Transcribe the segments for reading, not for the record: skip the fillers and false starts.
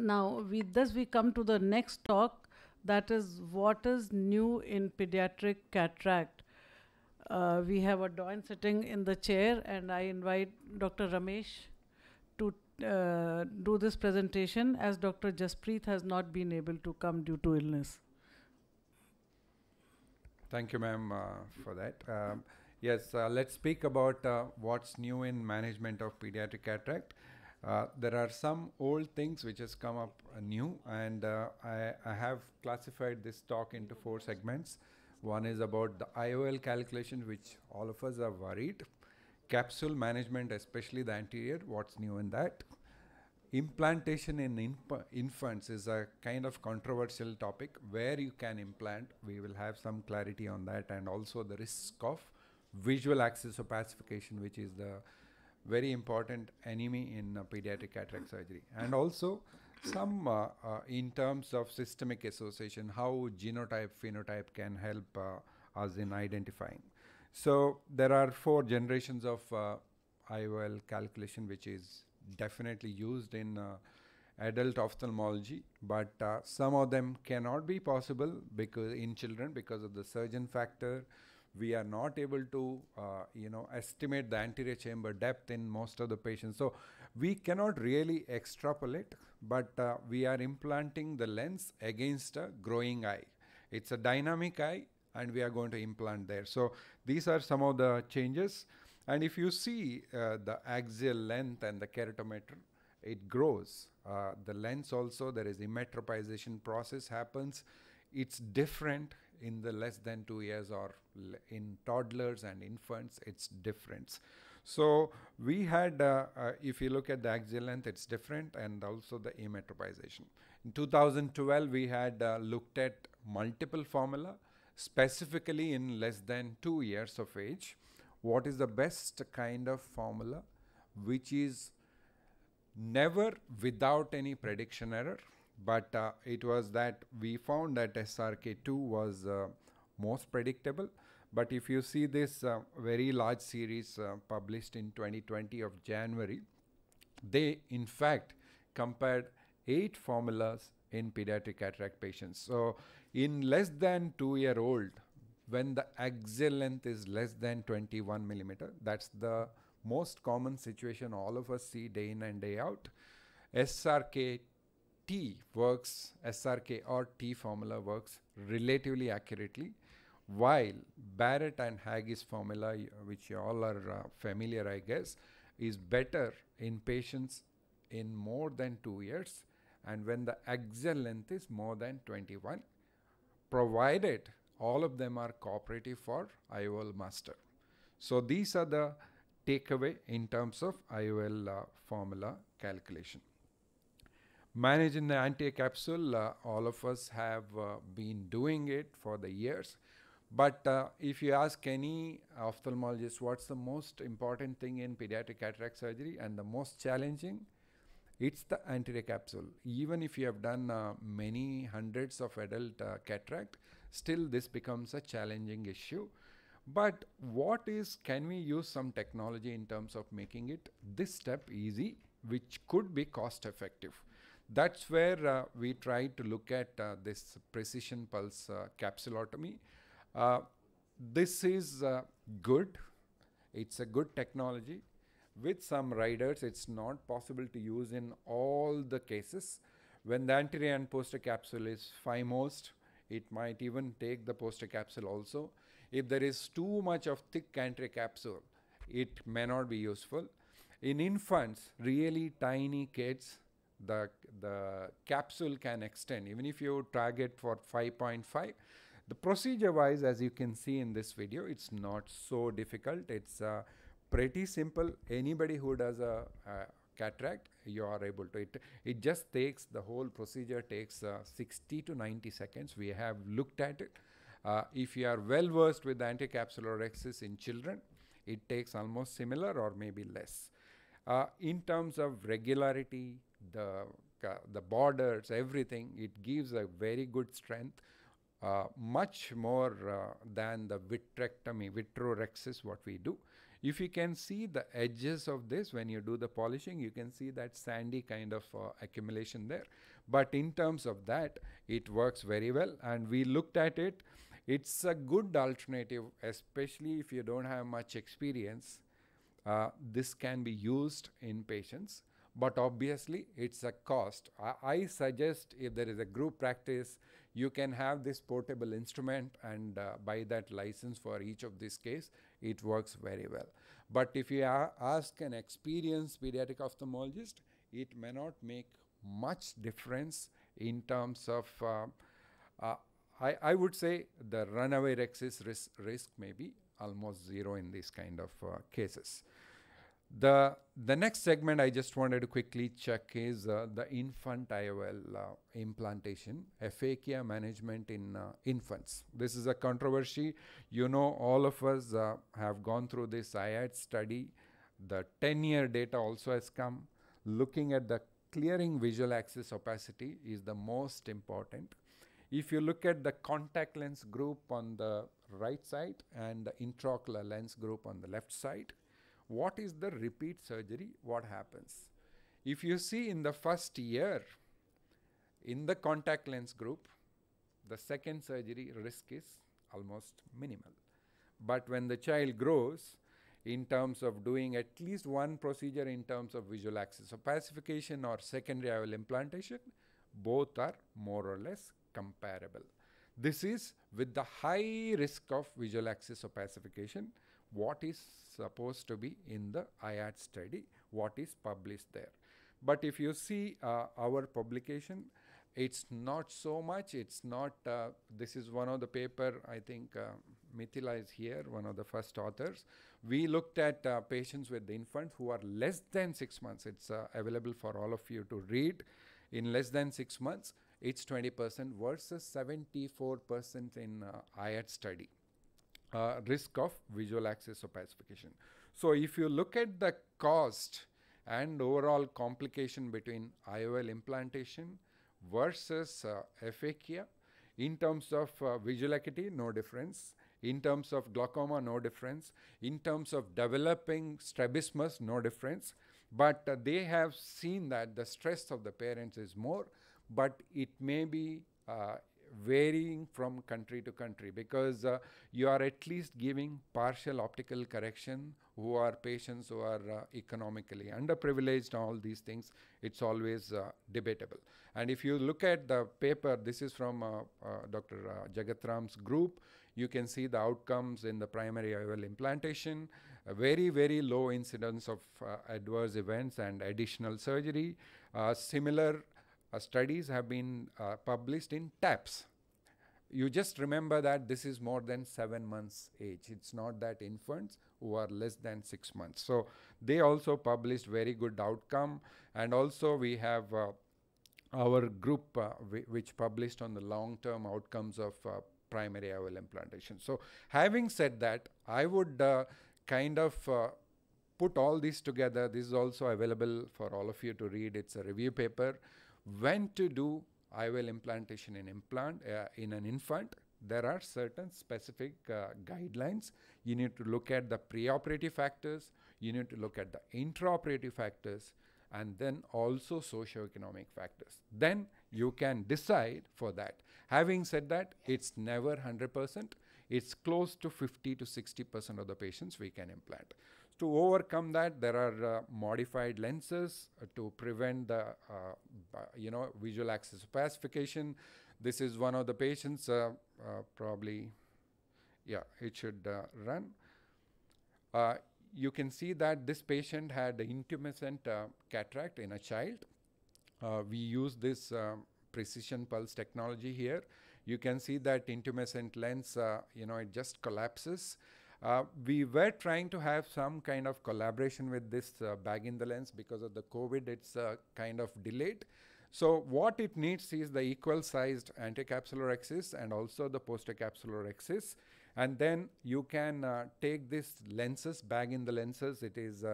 Now, with this, we come to the next talk, that is what is new in pediatric cataract. We have a Doyen sitting in the chair, and I invite Dr. Ramesh to do this presentation, as Dr. Jaspreet has not been able to come due to illness. Thank you, ma'am, for that. Yes, let's speak about what's new in management of pediatric cataract. There are some old things which has come up new, and I have classified this talk into 4 segments. One is about the Iol calculation, which all of us are worried. Capsule management, especially the anterior, what's new in that. Implantation in infants is a kind of controversial topic. Where you can implant, we will have some clarity on that, and also the risk of visual axis opacification, which is the very important enemy in pediatric cataract surgery. And also some in terms of systemic association, how genotype, phenotype can help us in identifying. So there are 4 generations of Iol calculation, which is definitely used in adult ophthalmology, but some of them cannot be possible because in children, because of the surgeon factor. We are not able to estimate the anterior chamber depth in most of the patients, so we cannot really extrapolate, but we are implanting the lens against a growing eye. It's a dynamic eye, and we are going to implant there. So these are some of the changes. And if you see the axial length and the keratometer, it grows. The lens also, there is emmetropization process happens. It's different in the less than 2 years, or in toddlers and infants, it's different. So we had, if you look at the axial length, it's different, and also the emmetropization. In 2012, we had looked at multiple formula, specifically in less than 2 years of age. What is the best kind of formula which is never without any prediction error, but it was that we found that SRK2 was most predictable. But if you see this very large series published in 2020 of January, they in fact compared 8 formulas in pediatric cataract patients. So in less than 2-year-old, when the axial length is less than 21 millimeter, that's the most common situation all of us see day in and day out. SRK works, SRK or T formula works relatively accurately, while Barrett and Haggis formula, which you all are familiar, I guess, is better in patients in more than 2 years, and when the axial length is more than 21, provided all of them are cooperative for IOL master. So these are the takeaway in terms of IOL formula calculation. Managing the anterior capsule, all of us have been doing it for the years. But if you ask any ophthalmologist what's the most important thing in pediatric cataract surgery and the most challenging, it's the anterior capsule. Even if you have done many hundreds of adult cataract, still this becomes a challenging issue. But what is, can we use some technology in terms of making it this step easy, which could be cost effective? That's where we try to look at this precision pulse capsulotomy. This is good. It's a good technology. With some riders, it's not possible to use in all the cases. When the anterior and posterior capsule is phimost, it might even take the posterior capsule also. If there is too much of thick anterior capsule, it may not be useful. In infants, really tiny kids, the capsule can extend. Even if you target for 5.5, the procedure wise, as you can see in this video, it's not so difficult. It's pretty simple. Anybody who does a cataract, you are able to. It just takes, the whole procedure takes 60 to 90 seconds. We have looked at it. If you are well versed with anticapsular axis in children, it takes almost similar or maybe less. In terms of regularity, the borders, everything, it gives a very good strength, much more than the vitrectomy, vitrorexis, what we do. If you can see the edges of this when you do the polishing, you can see that sandy kind of accumulation there. But in terms of that, it works very well, and we looked at it. It's a good alternative, especially if you don't have much experience. This can be used in patients, but obviously it's a cost. I suggest if there is a group practice, you can have this portable instrument and buy that license for each of these cases. It works very well. But if you ask an experienced pediatric ophthalmologist, it may not make much difference in terms of I would say the runaway rexis risk may be almost zero in these kind of cases. The next segment I just wanted to quickly check is the infant IOL implantation, Faqia management in infants. This is a controversy. You know, all of us have gone through this IAD study. The 10-year data also has come. Looking at the clearing visual axis opacity is the most important. If you look at the contact lens group on the right side and the intraocular lens group on the left side, what is the repeat surgery? What happens? If you see in the first year, in the contact lens group, the second surgery risk is almost minimal. But when the child grows, in terms of doing at least one procedure in terms of visual axis opacification or secondary IOL implantation, both are more or less comparable. This is with the high risk of visual axis opacification, what is supposed to be in the IAD study, what is published there. But if you see our publication, it's not so much. It's not, this is one of the paper, I think Mithila is here, one of the first authors. We looked at patients with infants who are less than 6 months. It's available for all of you to read. In less than 6 months, it's 20% versus 74% in IAD study. Risk of visual axis opacification. So if you look at the cost and overall complication between IOL implantation versus Faqia, in terms of visual acuity, no difference. In terms of glaucoma, no difference. In terms of developing strabismus, no difference. But they have seen that the stress of the parents is more, but it may be varying from country to country, because you are at least giving partial optical correction who are patients who are economically underprivileged, all these things. It's always debatable. And if you look at the paper, this is from Dr. Jagatram's group, you can see the outcomes in the primary IOL implantation, a very, very low incidence of adverse events and additional surgery. Similar studies have been published in TAPS. You just remember that this is more than 7 months age. It's not that infants who are less than 6 months. So they also published very good outcome. And also we have our group which published on the long-term outcomes of primary IOL implantation. So having said that, I would kind of put all these together. This is also available for all of you to read. It's a review paper. When to do IOL implantation in an infant, there are certain specific guidelines. You need to look at the preoperative factors, you need to look at the intraoperative factors, and then also socioeconomic factors. Then you can decide for that. Having said that, it's never 100%. It's close to 50 to 60% of the patients we can implant. To overcome that, there are modified lenses to prevent the visual axis opacification. This is one of the patients, probably, yeah, it should run. You can see that this patient had intumescent cataract in a child. We use this precision pulse technology here. You can see that intumescent lens, it just collapses. We were trying to have some kind of collaboration with this bag in the lens. Because of the COVID, it's kind of delayed. So what it needs is the equal sized anticapsular axis and also the postcapsular axis. And then you can take this lenses, bag in the lenses. It is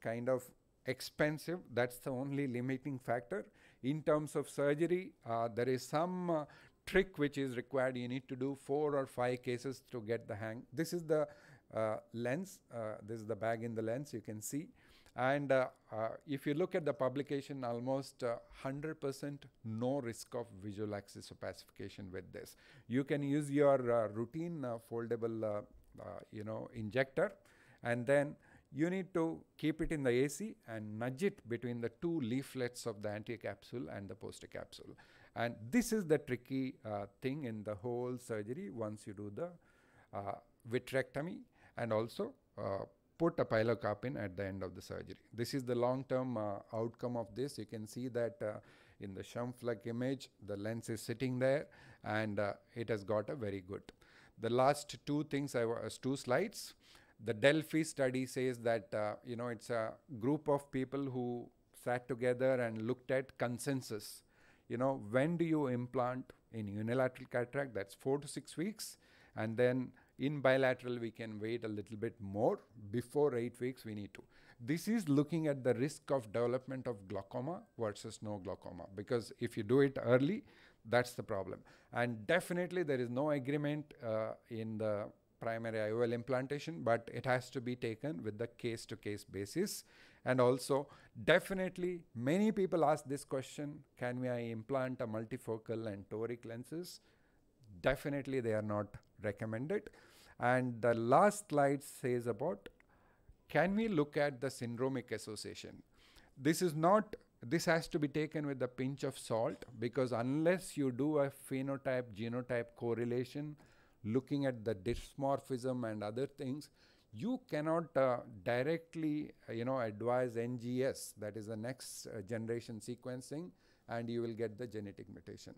kind of expensive. That's the only limiting factor. In terms of surgery, there is some trick which is required. You need to do 4 or 5 cases to get the hang. This is the lens. This is the bag in the lens, you can see. And if you look at the publication, almost 100% no risk of visual axis opacification with this. You can use your routine foldable injector, and then you need to keep it in the AC and nudge it between the two leaflets of the anterior capsule and the posterior capsule. And this is the tricky thing in the whole surgery once you do the vitrectomy, and also put a pilocarpine at the end of the surgery. This is the long-term outcome of this. You can see that in the Schumfleck image, the lens is sitting there, and it has got a very good. The last two things, two slides. The Delphi study says that it's a group of people who sat together and looked at consensus. When do you implant in unilateral cataract? That's 4 to 6 weeks, and then in bilateral we can wait a little bit more. Before 8 weeks we need to. This is looking at the risk of development of glaucoma versus no glaucoma, because if you do it early, that's the problem. And definitely there is no agreement in the primary IOL implantation, but it has to be taken with the case-to-case basis. And also, definitely, many people ask this question, can I implant a multifocal and toric lenses? Definitely, they are not recommended. And the last slide says about, can we look at the syndromic association? This has to be taken with a pinch of salt, because unless you do a phenotype-genotype correlation, looking at the dysmorphism and other things, you cannot directly advise NGS, that is the next generation sequencing, and you will get the genetic mutation.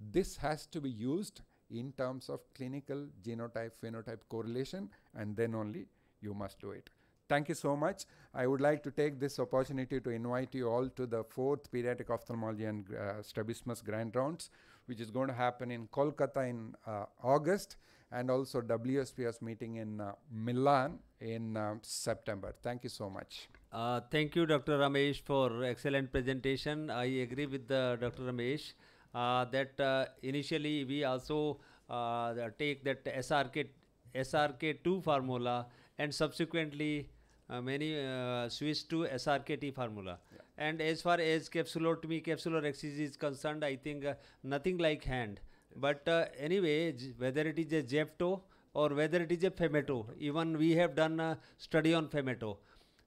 This has to be used in terms of clinical genotype-phenotype correlation, and then only you must do it. Thank you so much. I would like to take this opportunity to invite you all to the 4th Pediatric Ophthalmology and Strabismus Grand Rounds, which is going to happen in Kolkata in August, and also WSPS meeting in Milan in September. Thank you so much. Thank you, Dr. Ramesh, for excellent presentation. I agree with Dr. Ramesh that initially we also take that SRK2 formula, and subsequently many switch to SRKT formula. Yeah. And as far as capsulotomy, capsular axis is concerned, I think nothing like hand. Yes. But anyway, whether it is a Jefto or whether it is a Femeto, even we have done a study on Femeto.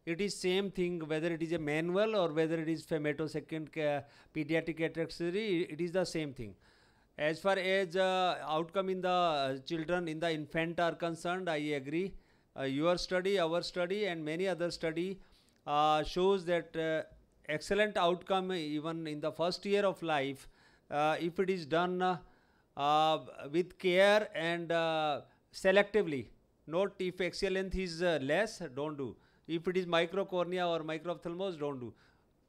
It is same thing whether it is a manual or whether it is Femeto second pediatric cataract surgery, it is the same thing. As far as outcome in the children, in the infant are concerned, I agree. Your study, our study, and many other study shows that excellent outcome even in the first year of life if it is done with care and selectively. Not if axial length is less, don't do. If it is microcornea or microophthalmos, don't do.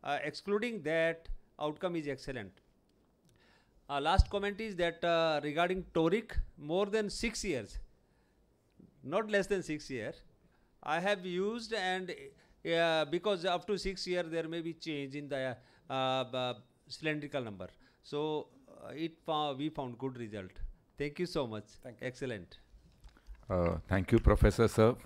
Excluding that, outcome is excellent. Last comment is that regarding toric, more than 6 years, not less than 6 years, I have used, and because up to 6 years there may be change in the cylindrical number. So we found good result. Thank you so much. Thank you. Excellent. Thank you, Professor Sir, for